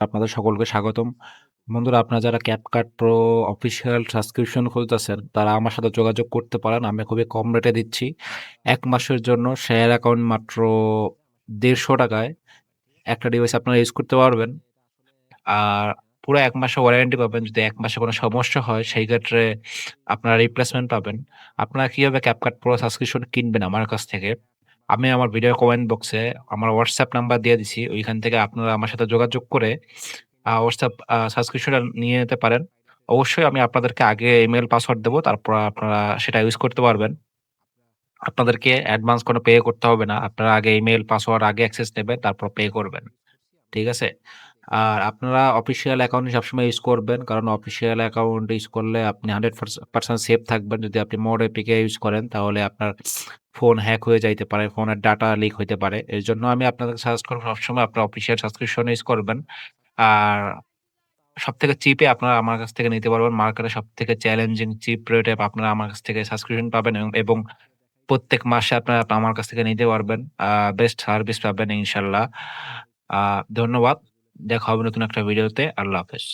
আপনাদের সকলকে স্বাগতম। বন্ধুরা, আপনারা যারা CapCut Pro অফিসিয়াল সাবস্ক্রিপশন খুলতেছেন, তারা আমার সাথে যোগাযোগ করতে পারেন। আমি খুবই কম রেটে দিচ্ছি। ১ মাসের জন্য শেয়ার অ্যাকাউন্ট মাত্র ৳১৫০ একটা ডিভাইস আপনারা ইউজ করতে পারবেন। আর পুরো ১ মাসের ওয়ারেন্টি পাবেন। যদি ১ মাসে কোনো সমস্যা হয়, সেই ক্ষেত্রে আপনারা রিপ্লেসমেন্ট পাবেন। আপনারা কিভাবে CapCut Pro সাবস্ক্রিপশন কিনবেন আমার কাছ থেকে, আমি আমার ভিডিও কমেন্ট বক্সে আমার WhatsApp নাম্বার দিয়ে দিছি। ওইখান থেকে আপনারা আমার সাথে যোগাযোগ করে WhatsApp সাবস্ক্রিপশনটা নিয়ে নিতে পারেন। অবশ্যই আমি আপনাদেরকে আগে ইমেইল পাসওয়ার্ড দেব। তারপর আপনারা সেটা ইউজ করতে পারবেন। আপনাদেরকে অ্যাডভান্স কোনো পে করতে হবে না। আপনারা আগে ইমেইল পাসওয়ার্ড আগে অ্যাক্সেস নেবেন, তারপর পে করবেন। ঠিক আছে? আর আপনারা অফিসিয়াল অ্যাকাউন্ট সবসময় ইউজ করবেন। কারণ অফিসিয়াল অ্যাকাউন্ট ইউজ করলে আপনি 100% সেফ থাকবেন। যদি আপনি মোর এপিকে ইউজ করেন তাহলে আপনার ফোন হ্যাক হয়ে যাইতে পারে, ফোনের ডাটা লিক হইতে পারে। এজন্য আমি আপনাদেরকে সাজেস্ট করব সবসময় আপনার অফিসিয়াল সাবস্ক্রিপশন ইউজ করবেন। আর সবথেকে চিপে আপনারা আমার কাছ থেকে নিতে পারবেন। মার্কেটে সবথেকে চ্যালেঞ্জিং চিপ রেটে আপনারা আমার কাছ থেকে সাবস্ক্রিপশন পাবেন এবং প্রত্যেক মাসে আপনারা আমার কাছ থেকে নিতে পারবেন। বেস্ট সার্ভিস পাবেন ইনশাআল্লাহ। আ ধন্যবাদ। দেখা হবে নতুন একটা ভিডিওতে। আল্লাহ হাফেজ।